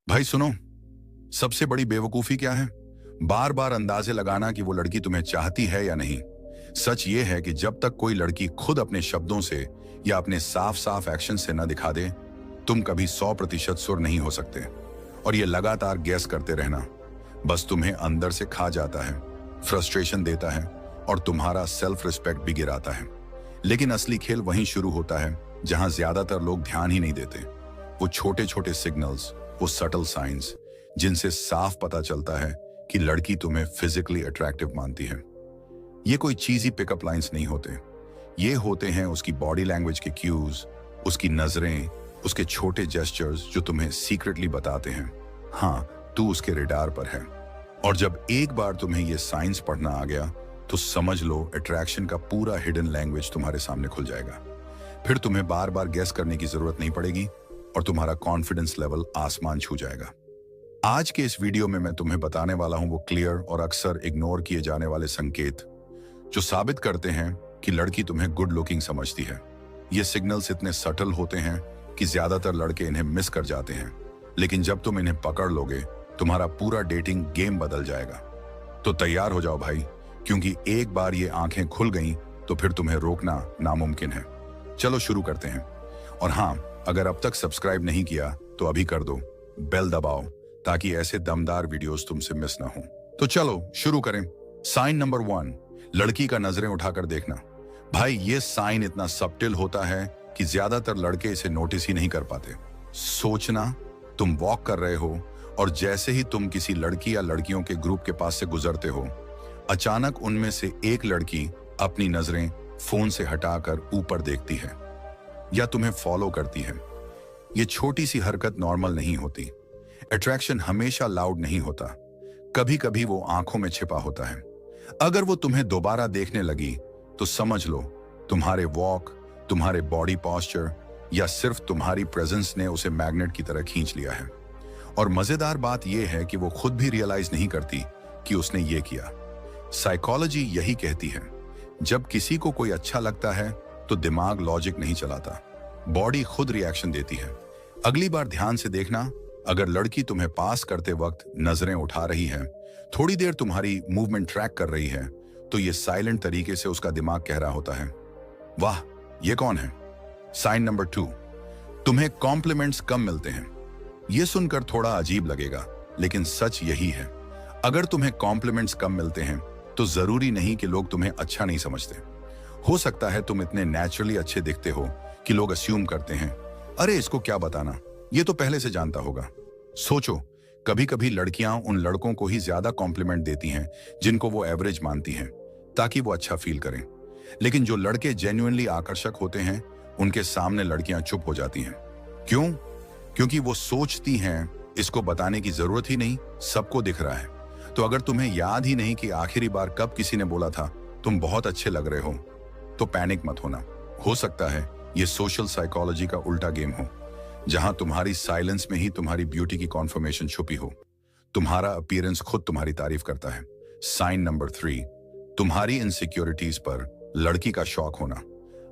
भाई सुनो, सबसे बड़ी बेवकूफी क्या है? बार बार अंदाजे लगाना कि वो लड़की तुम्हें चाहती है या नहीं। सच ये है कि जब तक कोई लड़की खुद अपने शब्दों से या अपने साफ साफ एक्शन से न दिखा दे, तुम कभी 100% सुर नहीं हो सकते। और ये लगातार गैस करते रहना बस तुम्हें अंदर से खा जाता है, फ्रस्ट्रेशन देता है और तुम्हारा सेल्फ रिस्पेक्ट भी गिराता है। लेकिन असली खेल वहीं शुरू होता है जहां ज्यादातर लोग ध्यान ही नहीं देते। वो छोटे छोटे सिग्नल्स, वो सटल साइंस जिनसे साफ पता चलता है कि लड़की तुम्हें फिजिकली अट्रैक्टिव मानती है। ये कोई चीजी पिकअप लाइंस नहीं होते, ये होते हैं उसकी बॉडी लैंग्वेज के क्यूज, उसकी नजरें, उसके छोटे जेस्चर्स जो तुम्हें सीक्रेटली बताते हैं हाँ, तू उसके रेडार पर है। और जब एक बार तुम्हें ये साइंस पढ़ना आ गया तो समझ लो अट्रैक्शन का पूरा हिडन लैंग्वेज तुम्हारे सामने खुल जाएगा। फिर तुम्हें बार बार गेस करने की जरूरत नहीं पड़ेगी और तुम्हारा कॉन्फिडेंस लेवल आसमान छू जाएगा। आज के इस वीडियो में मैं तुम्हें बताने वाला हूं वो क्लियर और अक्सर इग्नोर किए जाने वाले संकेत जो साबित करते हैं कि लड़की तुम्हें गुड लुकिंग समझती है। ये सिग्नल्स इतने सटल होते हैं कि ज्यादातर लड़के इन्हें मिस कर जाते हैं, लेकिन जब तुम इन्हें पकड़ लोगे तुम्हारा पूरा डेटिंग गेम बदल जाएगा। तो तैयार हो जाओ भाई, क्योंकि एक बार ये आंखें खुल गईं तो फिर तुम्हें रोकना नामुमकिन है। चलो शुरू करते हैं। और हाँ, अगर अब तक सब्सक्राइब नहीं किया तो अभी कर दो, बेल दबाओ ताकि ऐसे दमदार वीडियोस तुमसे मिस ना हो। तो चलो शुरू करें। साइन नंबर 1, लड़की का नजरें उठाकर देखना। भाई ये साइन इतना सबटिल होता है कि ज्यादातर लड़के इसे नोटिस ही नहीं कर पाते। सोचना, तुम वॉक कर रहे हो और जैसे ही तुम किसी लड़की या लड़कियों के ग्रुप के पास से गुजरते हो, अचानक उनमें से एक लड़की अपनी नजरें फोन से हटाकर ऊपर देखती है या तुम्हें फॉलो करती है। ये छोटी सी हरकत नॉर्मल नहीं होती। अट्रैक्शन हमेशा लाउड नहीं होता, कभी कभी वो आंखों में छिपा होता है। अगर वो तुम्हें दोबारा देखने लगी तो समझ लो तुम्हारे वॉक, तुम्हारे बॉडी पॉस्चर या सिर्फ तुम्हारी प्रेजेंस ने उसे मैग्नेट की तरह खींच लिया है। और मजेदार बात यह है कि वो खुद भी रियलाइज नहीं करती कि उसने ये किया। साइकोलॉजी यही कहती है, जब किसी को कोई अच्छा लगता है तो दिमाग लॉजिक नहीं चलाता, बॉडी खुद रिएक्शन देती है। अगली बार ध्यान से देखना, अगर लड़की तुम्हें पास करते वक्त नजरें उठा रही है, थोड़ी देर तुम्हारी मूवमेंट ट्रैक कर रही है, तो ये साइलेंट तरीके से उसका दिमाग कह रहा होता है, वाह ये कौन है। साइन नंबर 2, तुम्हें कॉम्प्लीमेंट्स कम मिलते हैं। ये सुनकर थोड़ा अजीब लगेगा, लेकिन सच यही है। अगर तुम्हें कॉम्प्लीमेंट्स कम मिलते हैं तो जरूरी नहीं कि लोग तुम्हें अच्छा नहीं समझते। हो सकता है तुम इतने नेचुरली अच्छे दिखते हो कि लोग अस्यूम करते हैं, अरे इसको क्या बताना, ये तो पहले से जानता होगा। सोचो, कभी कभी लड़कियां उन लड़कों को ही ज्यादा कॉम्प्लीमेंट देती हैं जिनको वो एवरेज मानती हैं, ताकि वो अच्छा फील करें। लेकिन जो लड़के जेन्युइनली आकर्षक होते हैं उनके सामने लड़कियां चुप हो जाती हैं। क्यों? क्योंकि वो सोचती हैं इसको बताने की जरूरत ही नहीं, सबको दिख रहा है। तो अगर तुम्हें याद ही नहीं कि आखिरी बार कब किसी ने बोला था तुम बहुत अच्छे लग रहे हो, तो पैनिक मत होना। हो सकता है ये सोशल साइकोलॉजी का उल्टा गेम हो, जहां तुम्हारी साइलेंस में ही तुम्हारी ब्यूटी की कॉन्फर्मेशन छुपी हो। तुम्हारा अपीयरेंस खुद तुम्हारी तारीफ करता है। साइन नंबर 3, तुम्हारी इनसिक्योरिटीज पर लड़की का शौक होना।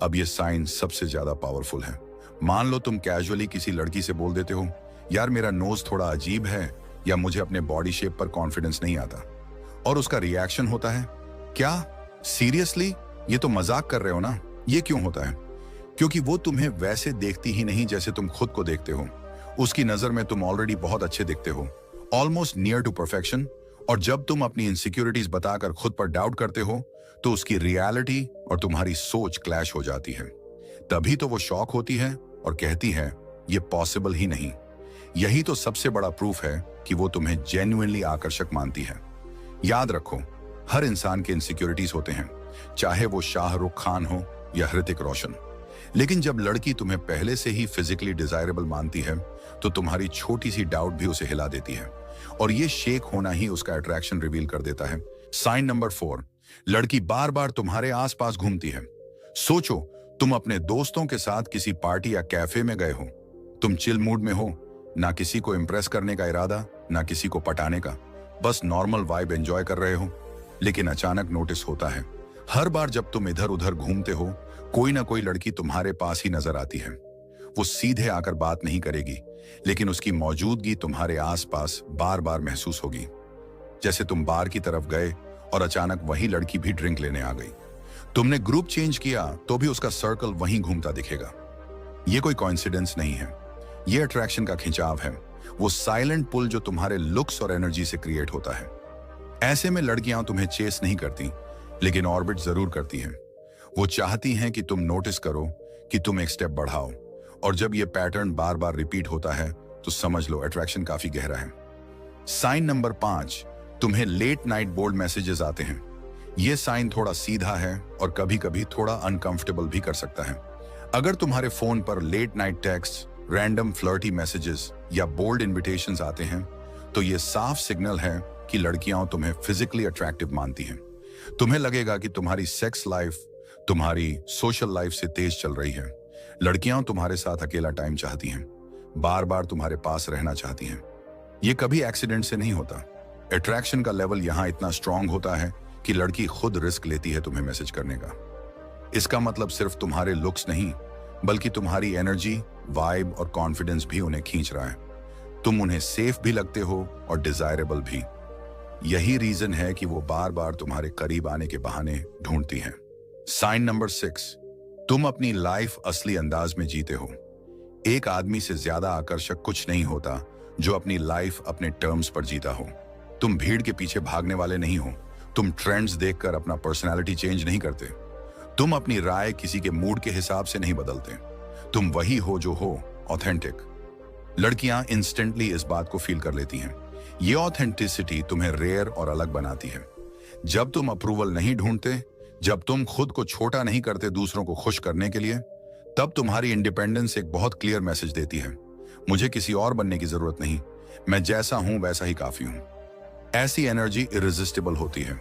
अब ये साइन सबसे ज्यादा पावरफुल है। मान लो तुम कैजुअली किसी लड़की से बोल देते हो, यार मेरा नोज थोड़ा अजीब है या मुझे अपने बॉडी शेप पर कॉन्फिडेंस नहीं आता, और उसका रिएक्शन होता है, क्या सीरियसली, ये तो मजाक कर रहे हो ना। ये क्यों होता है? क्योंकि वो तुम्हें वैसे देखती ही नहीं जैसे तुम खुद को देखते हो। उसकी नजर में तुम ऑलरेडी बहुत अच्छे दिखते हो, ऑलमोस्ट नियर टू परफेक्शन। और जब तुम अपनी इनसिक्योरिटीज बताकर खुद पर डाउट करते हो तो उसकी रियलिटी और तुम्हारी सोच क्लैश हो जाती है। तभी तो वो शॉक होती है और कहती है ये पॉसिबल ही नहीं। यही तो सबसे बड़ा प्रूफ है कि वो तुम्हें जेन्युइनली आकर्षक मानती है। याद रखो, हर इंसान के इनसिक्योरिटीज होते हैं, चाहे वो शाहरुख खान हो या ऋतिक रोशन। लेकिन जब लड़की तुम्हें पहले से ही फिजिकली डिजायरेबल मानती है तो तुम्हारी छोटी सी डाउट भी उसे हिला देती है, और ये शेक होना ही उसका अट्रैक्शन रिवील कर देता है। साइन नंबर 4, लड़की बार बार तुम्हारे आसपास घूमती है। सोचो, तुम अपने दोस्तों के साथ किसी पार्टी या कैफे में गए हो, तुम चिल मूड में हो, ना किसी को इम्प्रेस करने का इरादा, ना किसी को पटाने का, बस नॉर्मल वाइब एंजॉय कर रहे हो। लेकिन अचानक नोटिस होता है, हर बार जब तुम इधर उधर घूमते हो कोई ना कोई लड़की तुम्हारे पास ही नजर आती है। वो सीधे आकर बात नहीं करेगी, लेकिन उसकी मौजूदगी तुम्हारे आसपास बार बार महसूस होगी। जैसे तुम बार की तरफ गए और अचानक वही लड़की भी ड्रिंक लेने आ गई। तुमने ग्रुप चेंज किया तो भी उसका सर्कल वहीं घूमता दिखेगा। ये कोई कोइंसिडेंस नहीं है, ये अट्रैक्शन का खिंचाव है, वो साइलेंट पुल जो तुम्हारे लुक्स और एनर्जी से क्रिएट होता है। ऐसे में लड़कियां तुम्हें चेस नहीं करती, लेकिन ऑर्बिट जरूर करती हैं। वो चाहती हैं कि तुम नोटिस करो, कि तुम एक स्टेप बढ़ाओ, और जब ये पैटर्न बार बार रिपीट होता है तो समझ लो अट्रैक्शन काफी गहरा है। साइन नंबर 5, तुम्हें लेट नाइट बोल्ड मैसेजेस आते हैं। ये साइन थोड़ा सीधा है और कभी कभी थोड़ा अनकंफर्टेबल भी कर सकता है। अगर तुम्हारे फोन पर late night text, random flirty messages या बोल्ड इन्विटेशंस आते हैं तो ये साफ सिग्नल है कि लड़कियां तुम्हें फिजिकली अट्रैक्टिव मानती हैं। तुम्हें लगेगा कि तुम्हारी सेक्स लाइफ तुम्हारी सोशल लाइफ से तेज चल रही है। लड़कियां तुम्हारे साथ अकेला टाइम चाहती हैं, बार बार तुम्हारे पास रहना चाहती हैं। ये कभी एक्सीडेंट से नहीं होता। अट्रैक्शन का लेवल यहां इतना स्ट्रांग होता है कि लड़की खुद रिस्क लेती है तुम्हें मैसेज करने का। इसका मतलब सिर्फ तुम्हारे लुक्स नहीं, बल्कि तुम्हारी एनर्जी, वाइब और कॉन्फिडेंस भी उन्हें खींच रहा है। तुम उन्हें सेफ भी लगते हो और डिजायरेबल भी। यही रीजन है कि वो बार बार तुम्हारे करीब आने के बहाने ढूंढती हैं। साइन नंबर 6, तुम अपनी लाइफ असली अंदाज में जीते हो। एक आदमी से ज्यादा आकर्षक कुछ नहीं होता जो अपनी लाइफ अपने टर्म्स पर जीता हो। तुम भीड़ के पीछे भागने वाले नहीं हो। तुम ट्रेंड्स देखकर अपना पर्सनालिटी चेंज नहीं करते। तुम अपनी राय किसी के मूड के हिसाब से नहीं बदलते। तुम वही हो जो हो, ऑथेंटिक। लड़कियां इंस्टेंटली इस बात को फील कर लेती हैं। ये ऑथेंटिसिटी तुम्हें रेयर और अलग बनाती है। जब तुम अप्रूवल नहीं ढूंढते, जब तुम खुद को छोटा नहीं करते दूसरों को खुश करने के लिए, तब तुम्हारी इंडिपेंडेंस एक बहुत क्लियर मैसेज देती है, मुझे किसी और बनने की जरूरत नहीं, मैं जैसा हूं वैसा ही काफी हूं। ऐसी एनर्जी इरेजिस्टिबल होती है।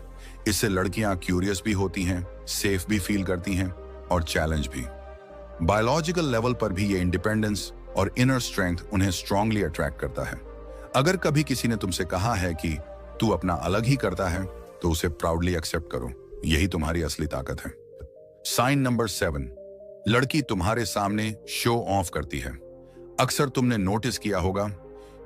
इससे लड़कियां क्यूरियस भी होती हैं, सेफ भी फील करती हैं और चैलेंज भी। बायोलॉजिकल लेवल पर भी ये इंडिपेंडेंस और इनर स्ट्रेंथ उन्हें स्ट्रांगली अट्रैक्ट करता है। अगर कभी किसी ने तुमसे कहा है कि तू अपना अलग ही करता है, तो उसे प्राउडली एक्सेप्ट करो। यही तुम्हारी असली ताकत है। साइन नंबर 7, लड़की तुम्हारे सामने शो ऑफ करती है। अक्सर तुमने नोटिस किया होगा,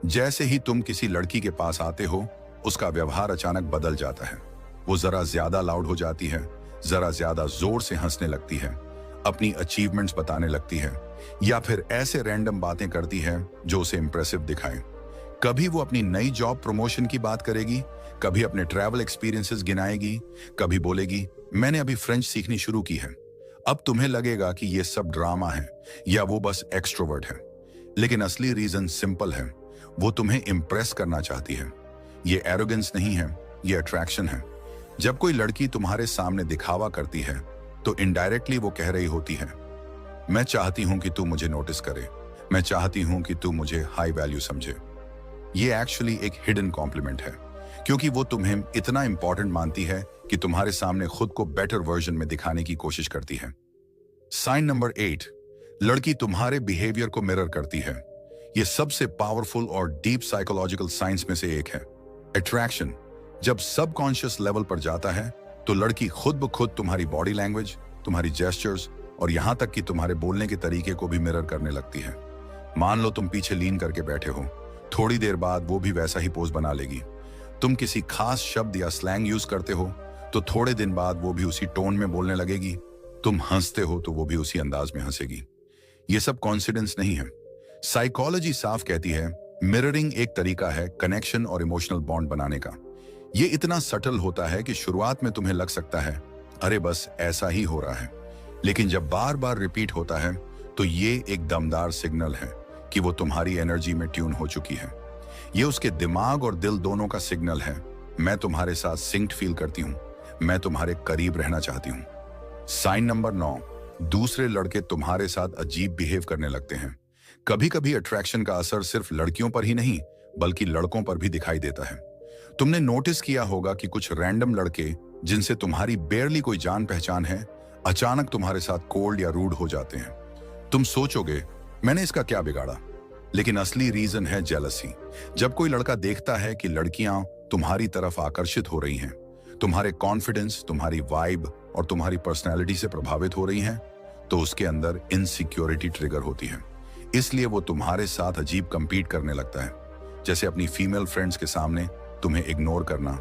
जैसे ही तुम किसी लड़की के पास आते हो, उसका व्यवहार अचानक बदल जाता है। वो जरा ज्यादा लाउड हो जाती है, जरा ज्यादा जोर से हंसने लगती है, अपनी अचीवमेंट्स बताने लगती है, या फिर ऐसे रैंडम बातें करती है जो उसे इंप्रेसिव दिखाएं। कभी वो अपनी नई जॉब प्रमोशन की बात करेगी, कभी अपने ट्रैवल एक्सपीरियंसेस गिनाएगी, कभी बोलेगी मैंने अभी फ्रेंच सीखनी शुरू की है। अब तुम्हें लगेगा कि ये सब ड्रामा है या वो बस एक्सट्रोवर्ट है, लेकिन असली रीजन सिंपल है, वो तुम्हें इंप्रेस करना चाहती है। ये एरोगेंस नहीं है, ये अट्रैक्शन है। जब कोई लड़की तुम्हारे सामने दिखावा करती है तो इनडायरेक्टली वो कह रही होती है, मैं चाहती हूं कि तू मुझे नोटिस करे, मैं चाहती हूं कि तू मुझे हाई वैल्यू समझे। ये एक्चुअली एक हिडन कॉम्प्लीमेंट है, क्योंकि वो तुम्हें इतना इंपॉर्टेंट मानती है कि तुम्हारे सामने खुद को बेटर वर्जन में दिखाने की कोशिश करती है। साइन नंबर 8, लड़की तुम्हारे बिहेवियर को मिरर करती है। ये सबसे पावरफुल और डीप साइकोलॉजिकल साइंस में से एक है। अट्रैक्शन जब सबकॉन्शियस लेवल पर जाता है तो लड़की खुद ब खुद तुम्हारी बॉडी लैंग्वेज, तुम्हारी जेस्चर्स और यहां तक कि तुम्हारे बोलने के तरीके को भी मिरर करने लगती है। मान लो तुम पीछे लीन करके बैठे हो, थोड़ी देर बाद वो भी वैसा ही पोज बना लेगी। तुम किसी खास शब्द या स्लैंग यूज करते हो तो थोड़े दिन बाद वो भी उसी टोन में बोलने लगेगी। तुम हंसते हो तो वो भी उसी अंदाज में हंसेगी। ये सब कॉन्फिडेंस नहीं है। साइकोलॉजी साफ कहती है, मिररिंग एक तरीका है कनेक्शन और इमोशनल बॉन्ड बनाने का। ये इतना सटल होता है कि शुरुआत में तुम्हें लग सकता है अरे बस ऐसा ही हो रहा है, लेकिन जब बार बार रिपीट होता है तो ये एक दमदार सिग्नल है कि वो तुम्हारी एनर्जी में ट्यून हो चुकी है। ये उसके दिमाग और दिल दोनों का सिग्नल है, मैं तुम्हारे साथ सिंक्ड फील करती हूँ, मैं तुम्हारे करीब रहना चाहती हूँ। साइन नंबर 9, दूसरे लड़के तुम्हारे साथ अजीब बिहेव करने लगते हैं। कभी कभी अट्रैक्शन का असर सिर्फ लड़कियों पर ही नहीं बल्कि लड़कों पर भी दिखाई देता है। तुमने नोटिस किया होगा कि कुछ रैंडम लड़के जिनसे तुम्हारी बेयरली कोई जान पहचान है, अचानक तुम्हारे साथ कोल्ड या रूड हो जाते हैं। तुम सोचोगे मैंने इसका क्या बिगाड़ा, लेकिन असली रीजन है जेलसी। जब कोई लड़का देखता है कि लड़कियां तुम्हारी तरफ आकर्षित हो रही हैं, तुम्हारे कॉन्फिडेंस, तुम्हारी वाइब और तुम्हारी पर्सनैलिटी से प्रभावित हो रही हैं, तो उसके अंदर इनसिक्योरिटी ट्रिगर होती है। इसलिए वो तुम्हारे साथ अजीब कंपीट करने लगता है, जैसे अपनी फीमेल फ्रेंड्स के सामने तुम्हें इग्नोर करना,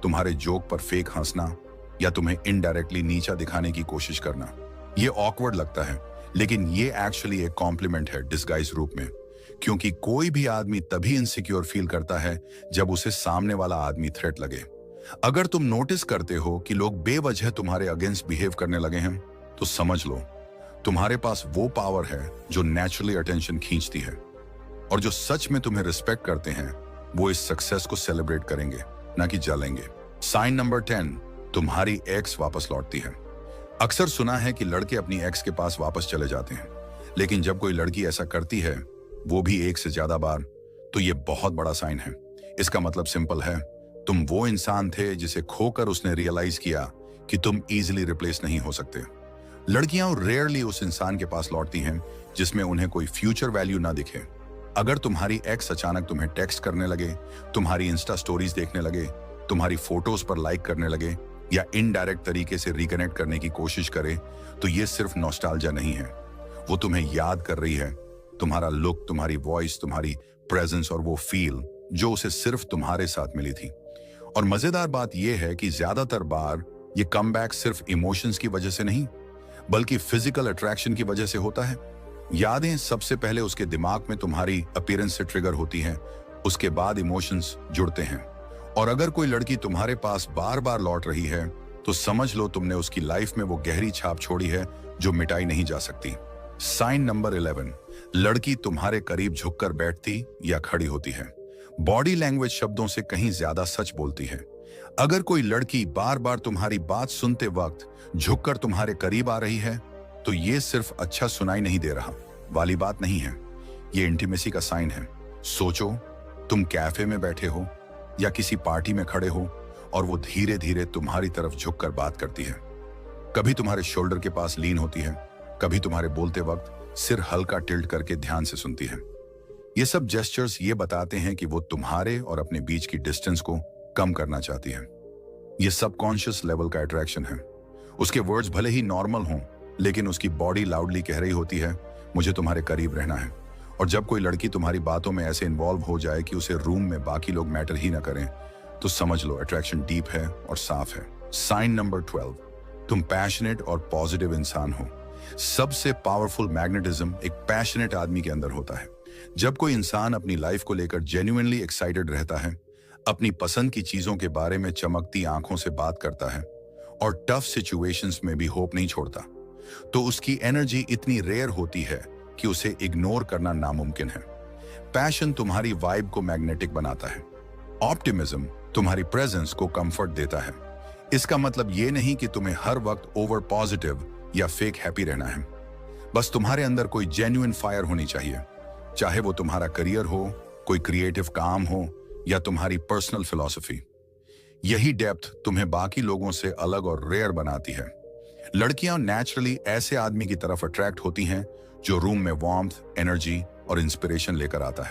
तुम्हारे जोक पर फेक हंसना या तुम्हें इनडायरेक्टली नीचा दिखाने की कोशिश करना। ये ऑकवर्ड लगता है, लेकिन ये एक्चुअली एक कॉम्प्लीमेंट है डिस्गाइज रूप में, क्योंकि कोई भी आदमी तभी इनसिक्योर फील करता है जब उसे सामने वाला आदमी थ्रेट लगे। अगर तुम नोटिस करते हो कि लोग बेवजह तुम्हारे अगेंस्ट बिहेव करने लगे हैं, तो समझ लो तुम्हारे पास वो पावर है जो नेचुरली अटेंशन खींचती है, और जो सच में तुम्हें रिस्पेक्ट करते हैं वो इस सक्सेस को सेलिब्रेट करेंगे, ना कि जलेंगे। साइन नंबर 10, तुम्हारी एक्स वापस लौटती है। अक्सर सुना है कि लड़के अपनी एक्स के पास वापस चले जाते हैं, लेकिन जब कोई लड़की ऐसा करती है, वो भी एक से ज्यादा बार, तो ये बहुत बड़ा साइन है। इसका मतलब सिंपल है, तुम वो इंसान थे जिसे खोकर उसने रियलाइज किया कि तुम इजीली रिप्लेस नहीं हो सकते। लड़कियां रेयरली उस इंसान के पास लौटती हैं जिसमें उन्हें कोई फ्यूचर वैल्यू ना दिखे। अगर तुम्हारी एक्स अचानक तुम्हें टेक्स्ट करने लगे, तुम्हारी इंस्टा स्टोरीज देखने लगे, तुम्हारी फोटोज पर लाइक करने लगे या इनडायरेक्ट तरीके से रिकनेक्ट करने की कोशिश करे, तो ये सिर्फ नॉस्टैल्जिया नहीं है, वो तुम्हें याद कर रही है, तुम्हारा लुक, तुम्हारी वॉइस, तुम्हारी प्रेजेंस और वो फील जो उसे सिर्फ तुम्हारे साथ मिली थी। और मजेदार बात यह है कि ज्यादातर बार ये कमबैक सिर्फ इमोशंस की वजह से नहीं, बल्कि फिजिकल अट्रैक्शन की वजह से होता है। यादें सबसे पहले उसके दिमाग में तुम्हारी अपीयरेंस से ट्रिगर होती हैं, उसके बाद इमोशंस जुड़ते हैं। और अगर कोई लड़की तुम्हारे पास बार बार लौट रही है, तो समझ लो तुमने उसकी लाइफ में वो गहरी छाप छोड़ी है जो मिटाई नहीं जा सकती। साइन नंबर 11, लड़की तुम्हारे करीब झुककर बैठती या खड़ी होती है। बॉडी लैंग्वेज शब्दों से कहीं ज्यादा सच बोलती है। अगर कोई लड़की बार बार तुम्हारी बात सुनते वक्त झुककर तुम्हारे करीब आ रही है, तो ये सिर्फ अच्छा सुनाई नहीं दे रहा वाली बात नहीं है, ये इंटीमेसी का साइन है। सोचो, तुम कैफे में बैठे हो या किसी पार्टी में खड़े हो और वो धीरे धीरे तुम्हारी तरफ झुककर बात करती है। कभी तुम्हारे शोल्डर के पास लीन होती है, कभी तुम्हारे बोलते वक्त सिर हल्का टिल्ट करके ध्यान से सुनती है। ये सब जेस्चर्स ये बताते हैं कि वो तुम्हारे और अपने बीच की डिस्टेंस को कम करना चाहती है। ये सबकॉन्शियस लेवल का अट्रैक्शन है। उसके वर्ड्स भले ही नॉर्मल हों, लेकिन उसकी बॉडी लाउडली कह रही होती है, मुझे तुम्हारे करीब रहना है। और जब कोई लड़की तुम्हारी बातों में ऐसे इन्वॉल्व हो जाए कि उसे रूम में बाकी लोग मैटर ही ना करें, तो समझ लो अट्रैक्शन डीप है और साफ है। साइन नंबर 12, तुम पैशनेट और पॉजिटिव इंसान हो। सबसे पावरफुल मैग्नेटिज्म एक पैशनेट आदमी के अंदर होता है। जब कोई इंसान अपनी लाइफ को लेकर जेन्युइनली एक्साइटेड रहता है, अपनी पसंद की चीजों के बारे में चमकती आंखों से बात करता है और टफ सिचुएशंस में भी होप नहीं छोड़ता, तो उसकी एनर्जी इतनी रेयर होती है कि उसे इग्नोर करना नामुमकिन है। पैशन तुम्हारी वाइब को मैग्नेटिक बनाता है। ऑप्टिमिज्म तुम्हारी प्रेजेंस को कंफर्ट देता है। इसका मतलब ये नहीं कि तुम्हें हर वक्त ओवर पॉजिटिव या फेक हैप्पी रहना है। बस तुम्हारे अंदर कोई जेन्युइन फायर होनी चाहिए, चाहे वो तुम्हारा करियर हो, कोई क्रिएटिव काम हो या तुम्हारी पर्सनल फिलॉसफी। यही डेप्थ तुम्हें बाकी लोगों से अलग और रेयर बनाती है। लड़कियां नेचुरली ऐसे आदमी की तरफ अट्रैक्ट होती हैं जो रूम में वार्मथ, एनर्जी और इंस्पिरेशन लेकर आता है।